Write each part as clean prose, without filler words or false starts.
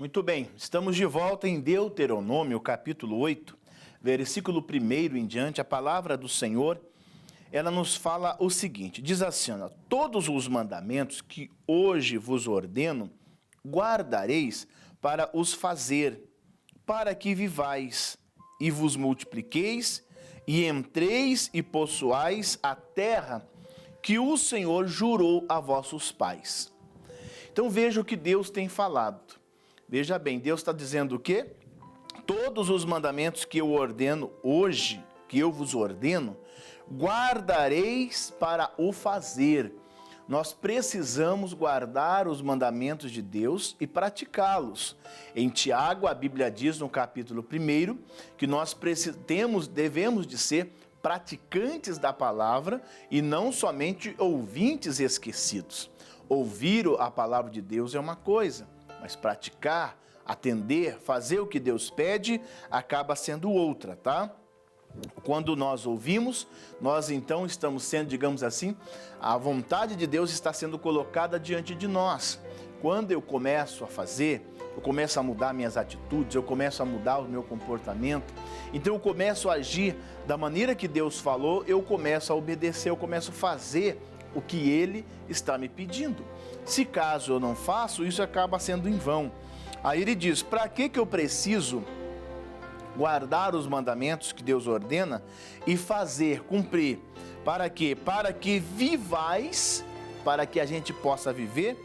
Muito bem, estamos de volta em Deuteronômio, capítulo 8, versículo 1 em diante. A palavra do Senhor, ela nos fala o seguinte, diz assim, todos os mandamentos que hoje vos ordeno, guardareis para os fazer, para que vivais e vos multipliqueis e entreis e possuais a terra que o Senhor jurou a vossos pais. Então veja o que Deus tem falado. Veja bem, Deus está dizendo o quê? Todos os mandamentos que eu ordeno hoje, que eu vos ordeno, guardareis para o fazer. Nós precisamos guardar os mandamentos de Deus e praticá-los. Em Tiago, a Bíblia diz no capítulo 1 que nós devemos de ser praticantes da palavra e não somente ouvintes esquecidos. Ouvir a palavra de Deus é uma coisa, mas praticar, atender, fazer o que Deus pede, acaba sendo outra, tá? Quando nós ouvimos, nós então estamos sendo, digamos assim, a vontade de Deus está sendo colocada diante de nós. Quando eu começo a fazer, eu começo a mudar minhas atitudes, eu começo a mudar o meu comportamento, então eu começo a agir da maneira que Deus falou, eu começo a obedecer, eu começo a fazer o que Ele está me pedindo. Se caso eu não faço, isso acaba sendo em vão. Aí ele diz, para que eu preciso guardar os mandamentos que Deus ordena e fazer, cumprir? Para quê? Para que vivais, para que a gente possa viver,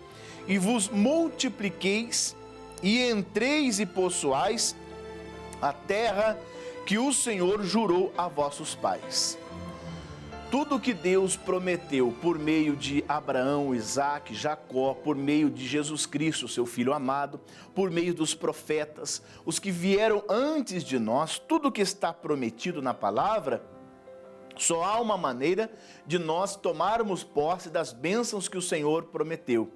e vos multipliqueis, e entreis e possuais a terra que o Senhor jurou a vossos pais. Tudo que Deus prometeu por meio de Abraão, Isaque, Jacó, por meio de Jesus Cristo, seu Filho amado, por meio dos profetas, os que vieram antes de nós, tudo que está prometido na palavra, só há uma maneira de nós tomarmos posse das bênçãos que o Senhor prometeu,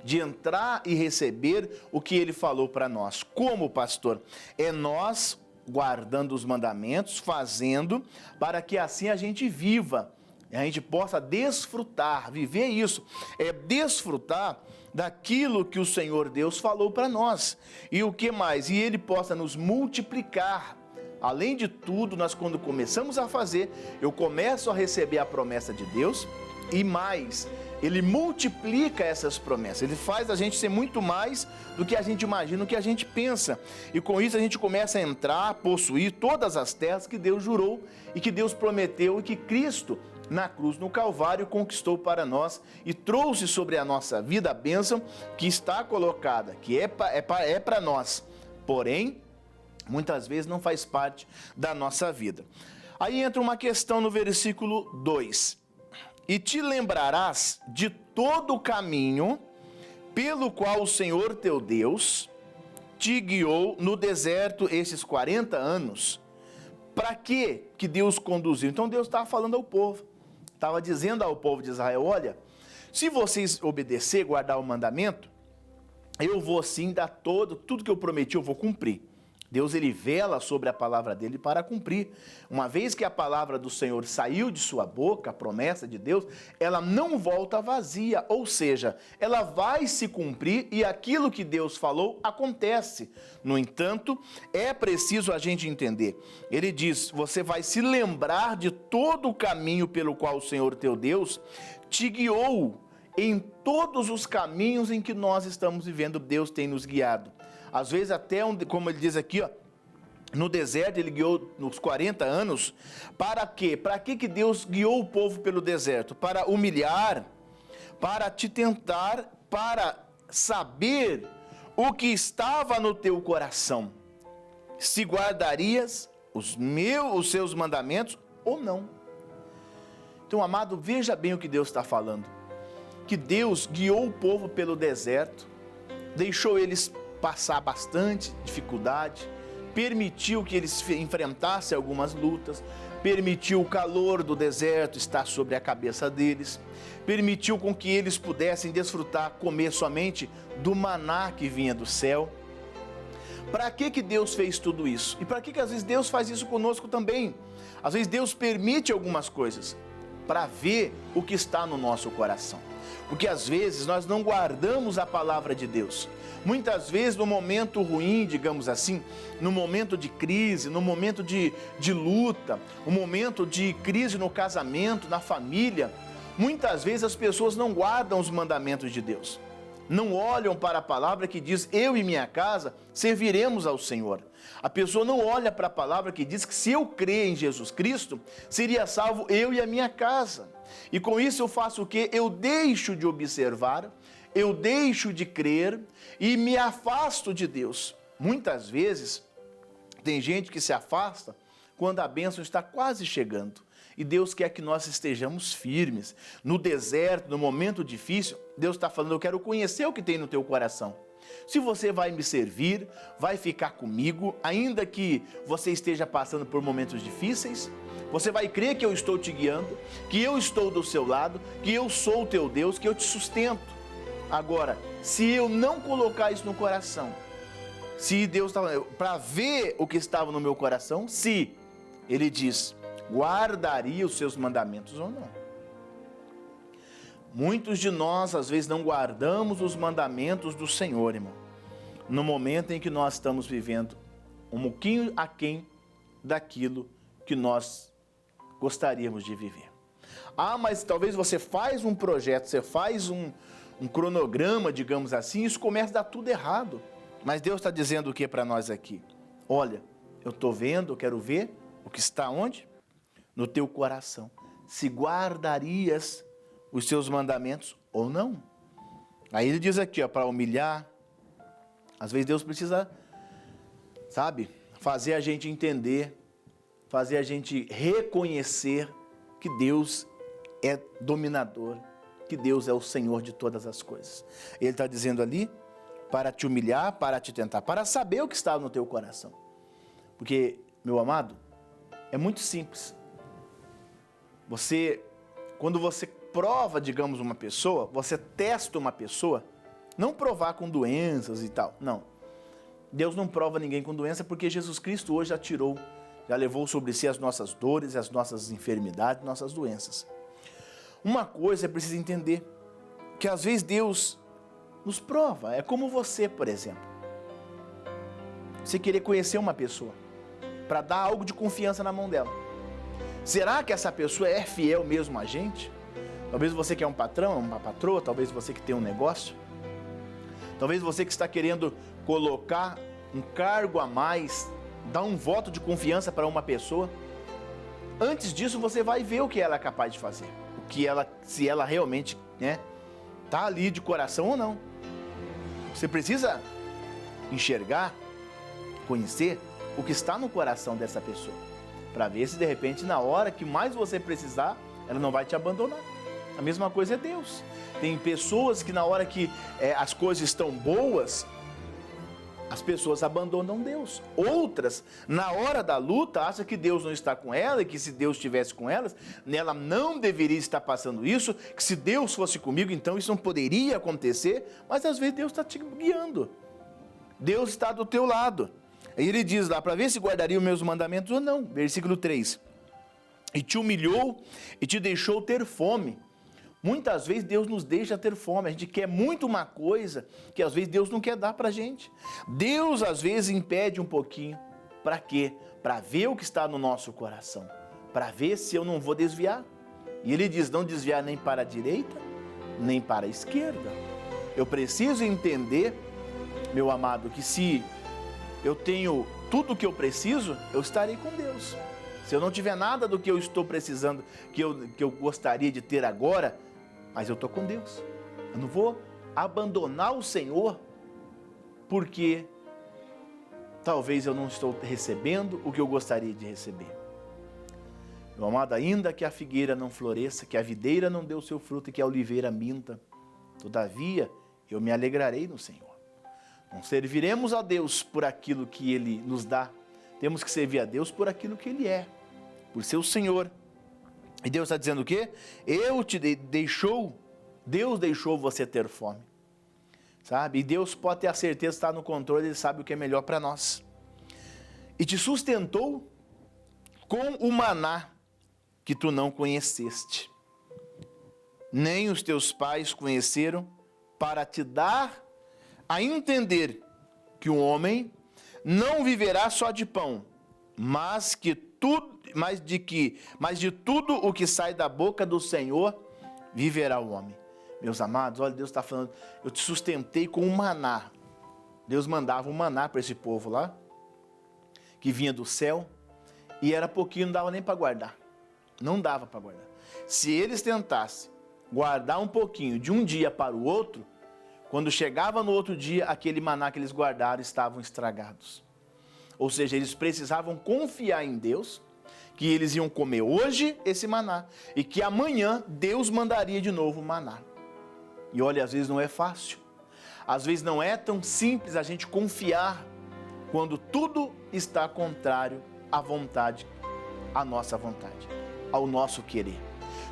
de entrar e receber o que Ele falou para nós. Como, pastor? É nós guardando os mandamentos, fazendo, para que assim a gente viva, a gente possa desfrutar, viver isso, é desfrutar daquilo que o Senhor Deus falou para nós. E o que mais? E Ele possa nos multiplicar. Além de tudo, nós quando começamos a fazer, eu começo a receber a promessa de Deus e mais, Ele multiplica essas promessas, Ele faz a gente ser muito mais do que a gente imagina, do que a gente pensa. E com isso a gente começa a entrar, possuir todas as terras que Deus jurou e que Deus prometeu e que Cristo, na cruz, no Calvário, conquistou para nós e trouxe sobre a nossa vida a bênção que está colocada, que é para nós. Porém, muitas vezes não faz parte da nossa vida. Aí entra uma questão no versículo 2. E te lembrarás de todo o caminho pelo qual o Senhor teu Deus te guiou no deserto esses 40 anos. Para que Deus conduziu? Então Deus estava falando ao povo. Estava dizendo ao povo de Israel, olha, se vocês obedecer, guardar o mandamento, eu vou sim dar tudo que eu prometi, eu vou cumprir. Deus, ele vela sobre a palavra dele para cumprir. Uma vez que a palavra do Senhor saiu de sua boca, a promessa de Deus, ela não volta vazia, ou seja, ela vai se cumprir e aquilo que Deus falou acontece. No entanto, é preciso a gente entender. Ele diz, você vai se lembrar de todo o caminho pelo qual o Senhor teu Deus te guiou. Em todos os caminhos em que nós estamos vivendo, Deus tem nos guiado. Às vezes até, como ele diz aqui, ó, no deserto ele guiou nos 40 anos. Para quê? Para que Deus guiou o povo pelo deserto? Para humilhar, para te tentar, para saber o que estava no teu coração. Se guardarias os seus mandamentos ou não. Então, amado, veja bem o que Deus está falando. Que Deus guiou o povo pelo deserto, deixou eles passar bastante dificuldade, permitiu que eles enfrentassem algumas lutas, permitiu o calor do deserto estar sobre a cabeça deles, permitiu com que eles pudessem desfrutar, comer somente do maná que vinha do céu. Para que Deus fez tudo isso? E para que às vezes Deus faz isso conosco também? Às vezes Deus permite algumas coisas para ver o que está no nosso coração. Porque às vezes nós não guardamos a palavra de Deus. Muitas vezes no momento ruim, digamos assim, no momento de crise, no momento de luta, no momento de crise no casamento, na família, muitas vezes as pessoas não guardam os mandamentos de Deus. Não olham para a palavra que diz, eu e minha casa serviremos ao Senhor. A pessoa não olha para a palavra que diz que se eu crer em Jesus Cristo, seria salvo eu e a minha casa. E com isso eu faço o quê? Eu deixo de observar, eu deixo de crer e me afasto de Deus. Muitas vezes, tem gente que se afasta quando a bênção está quase chegando. E Deus quer que nós estejamos firmes. No deserto, no momento difícil, Deus está falando, eu quero conhecer o que tem no teu coração. Se você vai me servir, vai ficar comigo, ainda que você esteja passando por momentos difíceis, você vai crer que eu estou te guiando, que eu estou do seu lado, que eu sou o teu Deus, que eu te sustento. Agora, se eu não colocar isso no coração, se Deus está falando, para ver o que estava no meu coração, se Ele diz, guardaria os seus mandamentos ou não. Muitos de nós, às vezes, não guardamos os mandamentos do Senhor, irmão. No momento em que nós estamos vivendo um pouquinho aquém daquilo que nós gostaríamos de viver. Ah, mas talvez você faz um projeto, você faz um cronograma, digamos assim, isso começa a dar tudo errado. Mas Deus está dizendo o que para nós aqui? Olha, eu estou vendo, eu quero ver o que está onde? No teu coração. Se guardarias os seus mandamentos ou não. Aí ele diz aqui, para humilhar. Às vezes Deus precisa, sabe, fazer a gente entender, fazer a gente reconhecer que Deus é dominador, que Deus é o Senhor de todas as coisas. Ele está dizendo ali, para te humilhar, para te tentar, para saber o que está no teu coração. Porque, meu amado, é muito simples. Quando você prova, digamos, uma pessoa, você testa uma pessoa, não provar com doenças e tal, não. Deus não prova ninguém com doença porque Jesus Cristo hoje já levou sobre si as nossas dores, as nossas enfermidades, nossas doenças. Uma coisa é preciso entender, que às vezes Deus nos prova, é como você, por exemplo. Você querer conhecer uma pessoa, para dar algo de confiança na mão dela. Será que essa pessoa é fiel mesmo a gente? Talvez você que é um patrão, uma patroa, talvez você que tem um negócio. Talvez você que está querendo colocar um cargo a mais, dar um voto de confiança para uma pessoa. Antes disso, você vai ver o que ela é capaz de fazer. Se ela realmente, está ali de coração ou não. Você precisa enxergar, conhecer o que está no coração dessa pessoa. Para ver se de repente, na hora que mais você precisar, ela não vai te abandonar. A mesma coisa é Deus. Tem pessoas que na hora que as coisas estão boas, as pessoas abandonam Deus. Outras, na hora da luta, acham que Deus não está com ela e que se Deus estivesse com elas, ela não deveria estar passando isso, que se Deus fosse comigo, então isso não poderia acontecer, mas às vezes Deus está te guiando. Deus está do teu lado. Aí ele diz lá, para ver se guardaria os meus mandamentos ou não. Versículo 3. E te humilhou e te deixou ter fome. Muitas vezes Deus nos deixa ter fome, a gente quer muito uma coisa que às vezes Deus não quer dar para a gente. Deus às vezes impede um pouquinho, para quê? Para ver o que está no nosso coração, para ver se eu não vou desviar. E ele diz, não desviar nem para a direita, nem para a esquerda. Eu preciso entender, meu amado, que se eu tenho tudo o que eu preciso, eu estarei com Deus. Se eu não tiver nada do que eu estou precisando, que eu gostaria de ter agora, mas eu estou com Deus. Eu não vou abandonar o Senhor porque talvez eu não estou recebendo o que eu gostaria de receber. Meu amado, ainda que a figueira não floresça, que a videira não dê o seu fruto e que a oliveira minta, todavia eu me alegrarei no Senhor. Não serviremos a Deus por aquilo que Ele nos dá, temos que servir a Deus por aquilo que Ele é, por ser o Senhor. E Deus está dizendo o quê? Deus deixou você ter fome, sabe? E Deus pode ter a certeza de estar no controle, Ele sabe o que é melhor para nós. E te sustentou com o maná que tu não conheceste. nem os teus pais conheceram, para te dar a entender que o homem não viverá só de pão, mas de tudo o que sai da boca do Senhor viverá o homem. Meus amados, olha, Deus está falando, eu te sustentei com um maná. Deus mandava um maná para esse povo lá, que vinha do céu, e era pouquinho, não dava nem para guardar. Não dava para guardar. Se eles tentassem guardar um pouquinho de um dia para o outro, quando chegava no outro dia, aquele maná que eles guardaram estavam estragados. Ou seja, eles precisavam confiar em Deus, que eles iam comer hoje esse maná, e que amanhã Deus mandaria de novo o maná. E olha, às vezes não é fácil. Às vezes não é tão simples a gente confiar quando tudo está contrário à vontade, à nossa vontade, ao nosso querer.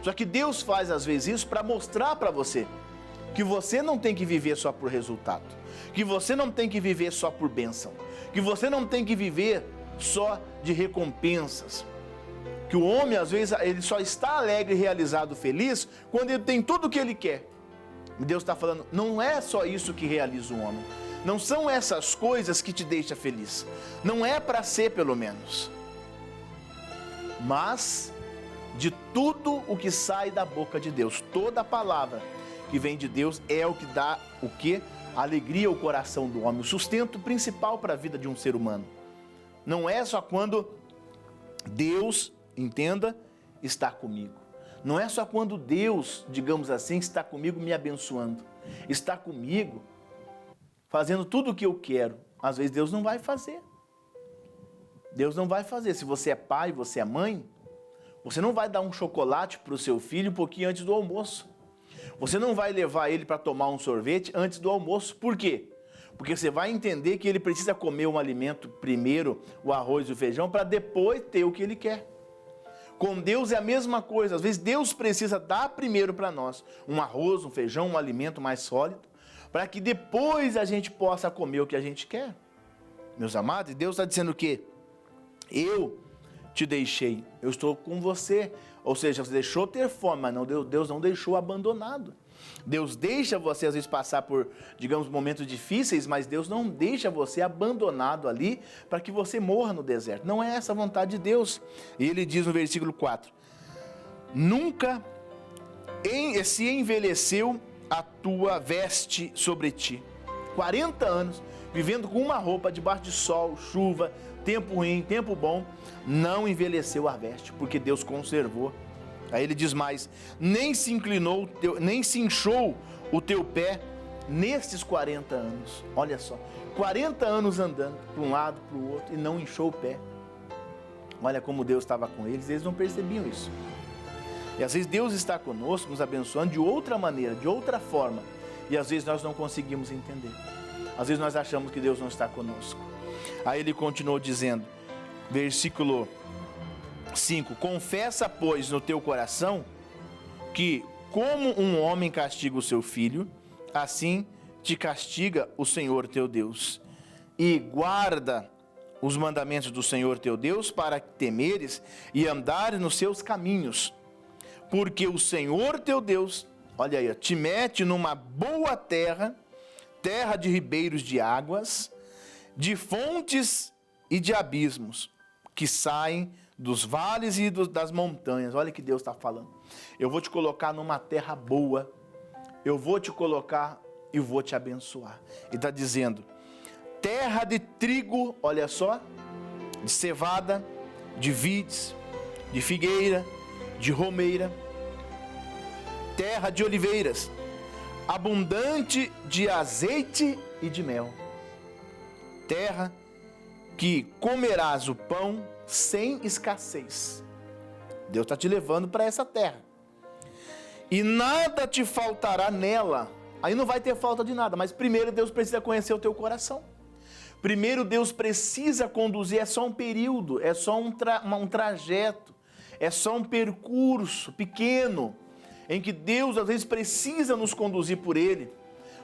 Só que Deus faz às vezes isso para mostrar para você que você não tem que viver só por resultado, que você não tem que viver só por bênção, que você não tem que viver só de recompensas, que o homem às vezes ele só está alegre, realizado, feliz quando ele tem tudo o que ele quer. Deus está falando, não é só isso que realiza o homem, não são essas coisas que te deixam feliz, não é para ser pelo menos, mas de tudo o que sai da boca de Deus, toda a palavra que vem de Deus é o que dá o quê? Alegria ao coração do homem, o sustento principal para a vida de um ser humano. Não é só quando Deus, entenda, está comigo. Não é só quando Deus, digamos assim, está comigo me abençoando. Está comigo fazendo tudo o que eu quero. Às vezes Deus não vai fazer. Deus não vai fazer. Se você é pai, você é mãe, você não vai dar um chocolate para o seu filho um pouquinho antes do almoço. Você não vai levar ele para tomar um sorvete antes do almoço. Por quê? Porque você vai entender que ele precisa comer um alimento primeiro, o arroz e o feijão, para depois ter o que ele quer. Com Deus é a mesma coisa. Às vezes Deus precisa dar primeiro para nós um arroz, um feijão, um alimento mais sólido, para que depois a gente possa comer o que a gente quer. Meus amados, Deus está dizendo o quê? Eu te deixei, eu estou com você. Ou seja, você deixou ter fome, mas não, Deus não deixou abandonado. Deus deixa você às vezes passar por, digamos, momentos difíceis, mas Deus não deixa você abandonado ali para que você morra no deserto. Não é essa a vontade de Deus. E ele diz no versículo 4, nunca se envelheceu a tua veste sobre ti. 40 anos, vivendo com uma roupa debaixo de sol, chuva, tempo ruim, tempo bom, não envelheceu a veste, porque Deus conservou. Aí ele diz mais, nem se inclinou, nem se inchou o teu pé nestes 40 anos. Olha só, 40 anos andando para um lado, para o outro, e não inchou o pé. Olha como Deus estava com eles não percebiam isso. E às vezes Deus está conosco, nos abençoando de outra maneira, de outra forma, e às vezes nós não conseguimos entender. Às vezes nós achamos que Deus não está conosco. Aí ele continuou dizendo, versículo 5, confessa, pois, no teu coração que, como um homem castiga o seu filho, assim te castiga o Senhor teu Deus. E guarda os mandamentos do Senhor teu Deus para temeres e andares nos seus caminhos. Porque o Senhor teu Deus, olha aí, te mete numa boa terra, terra de ribeiros de águas, de fontes e de abismos, que saem dos vales e das montanhas. Olha que Deus está falando. Eu vou te colocar numa terra boa, eu vou te colocar e vou te abençoar. Ele está dizendo, terra de trigo, olha só, de cevada, de vides, de figueira, de romeira, terra de oliveiras, abundante de azeite e de mel, terra que comerás o pão sem escassez. Deus está te levando para essa terra. E nada te faltará nela. Aí não vai ter falta de nada, mas primeiro Deus precisa conhecer o teu coração. Primeiro Deus precisa conduzir, é só um período, é só um trajeto, é só um percurso pequeno, em que Deus às vezes precisa nos conduzir por ele,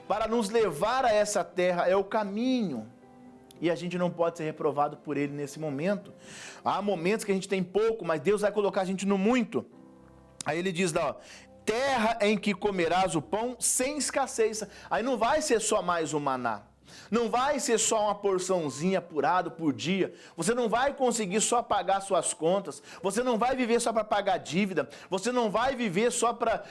para nos levar a essa terra, é o caminho. E a gente não pode ser reprovado por ele nesse momento. Há momentos que a gente tem pouco, mas Deus vai colocar a gente no muito. Aí ele diz lá, ó, terra em que comerás o pão sem escassez. Aí não vai ser só mais um maná. Não vai ser só uma porçãozinha apurada por dia. Você não vai conseguir só pagar suas contas. Você não vai viver só para pagar dívida. Você não vai viver só para,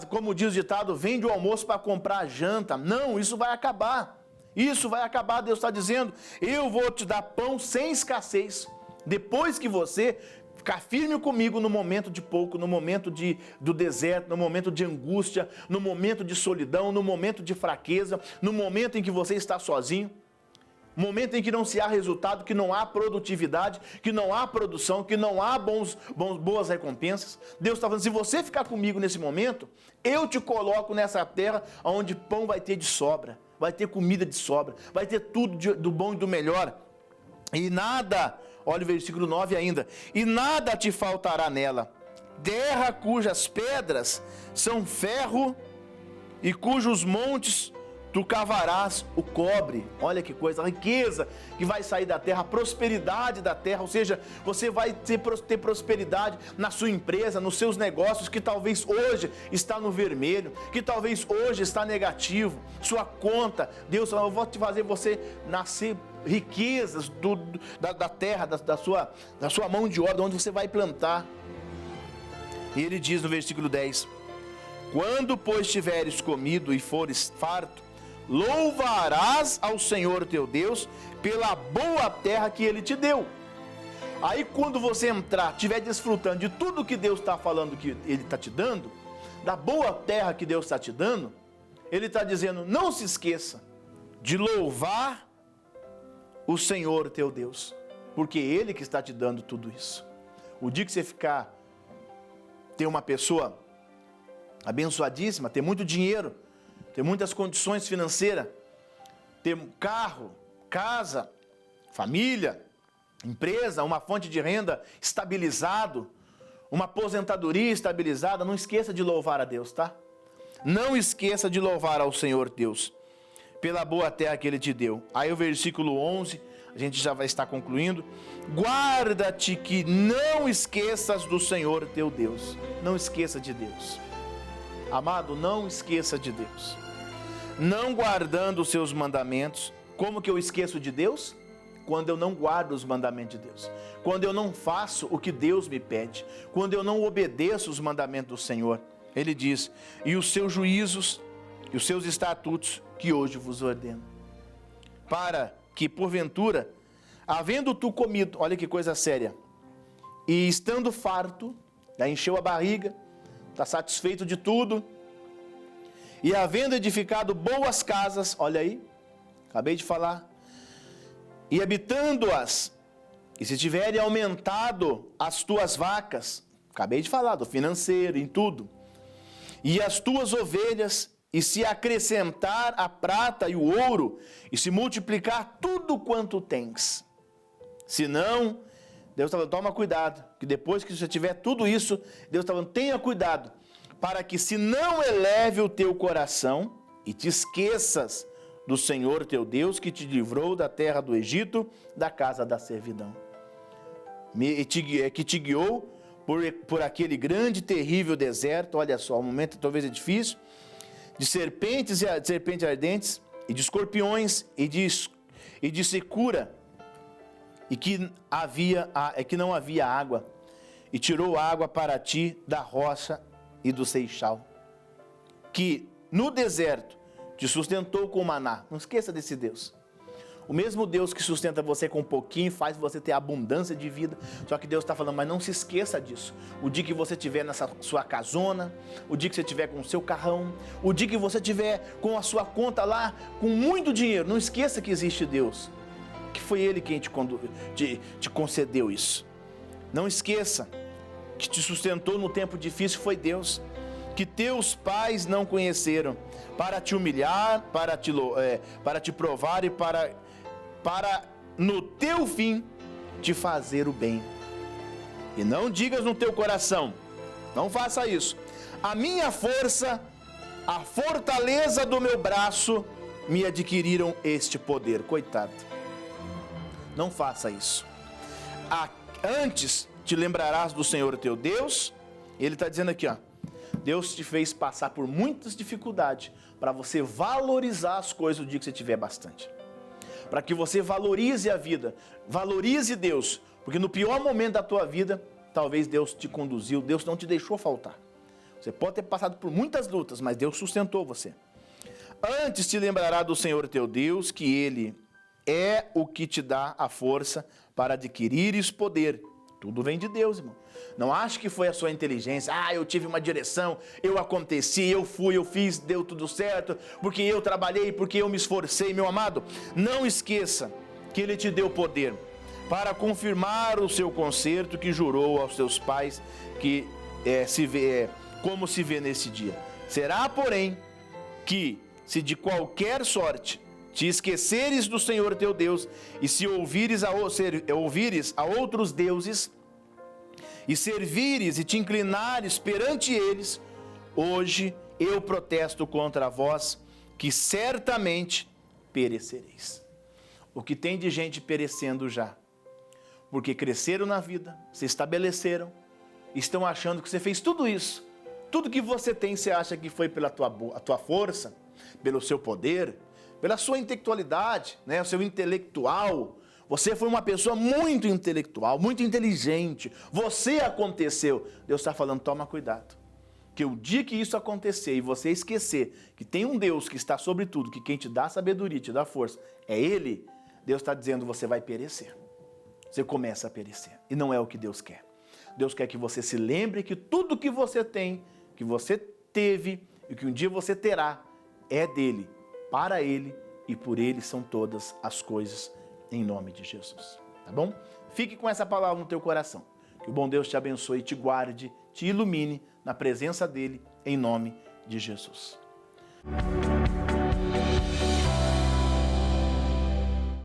como diz o ditado, vende o almoço para comprar a janta. Não, isso vai acabar. Isso vai acabar. Deus está dizendo, eu vou te dar pão sem escassez. Depois que você ficar firme comigo no momento de pouco, no momento do deserto, no momento de angústia, no momento de solidão, no momento de fraqueza, no momento em que você está sozinho, momento em que não se há resultado, que não há produtividade, que não há produção, que não há boas recompensas. Deus está falando, se você ficar comigo nesse momento, eu te coloco nessa terra onde pão vai ter de sobra, vai ter comida de sobra, vai ter tudo do bom e do melhor. E nada, olha o versículo 9 ainda, e nada te faltará nela, terra cujas pedras são ferro e cujos montes tu cavarás o cobre. Olha que coisa, a riqueza que vai sair da terra, a prosperidade da terra, ou seja, você vai ter prosperidade na sua empresa, nos seus negócios, que talvez hoje está no vermelho, que talvez hoje está negativo, sua conta, Deus falou, eu vou te fazer você nascer riquezas da terra, da sua mão de obra, onde você vai plantar. E ele diz no versículo 10, quando pois tiveres comido e fores farto, louvarás ao Senhor teu Deus pela boa terra que Ele te deu. Aí quando você entrar, estiver desfrutando de tudo que Deus está falando que Ele está te dando, da boa terra que Deus está te dando, Ele está dizendo, não se esqueça de louvar o Senhor teu Deus, porque Ele que está te dando tudo isso. O dia que você ter uma pessoa abençoadíssima, ter muito dinheiro, ter muitas condições financeiras, ter carro, casa, família, empresa, uma fonte de renda estabilizado, uma aposentadoria estabilizada, não esqueça de louvar a Deus, tá? Não esqueça de louvar ao Senhor Deus, pela boa terra que Ele te deu. Aí o versículo 11, a gente já vai estar concluindo. Guarda-te que não esqueças do Senhor teu Deus. Não esqueça de Deus. Amado, não esqueça de Deus. Não guardando os seus mandamentos. Como que eu esqueço de Deus? Quando eu não guardo os mandamentos de Deus. Quando eu não faço o que Deus me pede. Quando eu não obedeço os mandamentos do Senhor. Ele diz, e os seus juízos e os seus estatutos que hoje vos ordeno. Para que, porventura, havendo tu comido, olha que coisa séria, e estando farto, já encheu a barriga, está satisfeito de tudo, e havendo edificado boas casas, olha aí, acabei de falar, e habitando-as, e se tiverem aumentado as tuas vacas, acabei de falar do financeiro, em tudo, e as tuas ovelhas, e se acrescentar a prata e o ouro, e se multiplicar tudo quanto tens. Se não, Deus está falando, toma cuidado, que depois que você tiver tudo isso, Deus está falando, tenha cuidado, para que se não eleve o teu coração, e te esqueças do Senhor teu Deus, que te livrou da terra do Egito, da casa da servidão. Que te guiou por aquele grande, terrível deserto, olha só, o momento talvez é difícil, de serpentes ardentes, e de escorpiões, e de secura, e que não havia água, e tirou água para ti da rocha e do seixal, que no deserto te sustentou com maná. Não esqueça desse Deus. O mesmo Deus que sustenta você com um pouquinho, faz você ter abundância de vida. Só que Deus está falando, mas não se esqueça disso. O dia que você estiver nessa sua casona, o dia que você estiver com o seu carrão, o dia que você estiver com a sua conta lá, com muito dinheiro, não esqueça que existe Deus. Que foi Ele quem te concedeu isso. Não esqueça que te sustentou no tempo difícil foi Deus. Que teus pais não conheceram, para te humilhar, para te provar e para no teu fim te fazer o bem. E não digas no teu coração, não faça isso, a minha força, a fortaleza do meu braço me adquiriram este poder. Coitado, não faça isso. Antes te lembrarás do Senhor teu Deus. Ele está dizendo aqui, ó, Deus te fez passar por muitas dificuldades para você valorizar as coisas no dia que você tiver bastante. Para que você valorize a vida, valorize Deus, porque no pior momento da tua vida, talvez Deus te conduziu, Deus não te deixou faltar. Você pode ter passado por muitas lutas, mas Deus sustentou você. Antes te lembrará do Senhor teu Deus, que Ele é o que te dá a força para adquirires poder. Tudo vem de Deus, irmão. Não ache que foi a sua inteligência. Eu tive uma direção, eu aconteci, eu fui, eu fiz, deu tudo certo, porque eu trabalhei, porque eu me esforcei, meu amado. Não esqueça que Ele te deu poder para confirmar o seu concerto que jurou aos teus pais, que como se vê nesse dia. Será, porém, que se de qualquer sorte te esqueceres do Senhor teu Deus, e se ouvires a outros deuses, e servires e te inclinares perante eles, hoje eu protesto contra vós, que certamente perecereis. O que tem de gente perecendo já, porque cresceram na vida, se estabeleceram, estão achando que você fez tudo isso, tudo que você tem, você acha que foi pela tua força, pelo seu poder, pela sua intelectualidade, né? O seu intelectual. Você foi uma pessoa muito intelectual, muito inteligente. Você aconteceu. Deus está falando, toma cuidado. Que o dia que isso acontecer e você esquecer que tem um Deus que está sobre tudo, que quem te dá sabedoria, te dá força, é Ele, Deus está dizendo, você vai perecer. Você começa a perecer. E não é o que Deus quer. Deus quer que você se lembre que tudo que você tem, que você teve e que um dia você terá, é dele, para ele e por ele são todas as coisas, em nome de Jesus. Tá bom? Fique com essa palavra no teu coração. Que o bom Deus te abençoe, te guarde, te ilumine na presença dele, em nome de Jesus.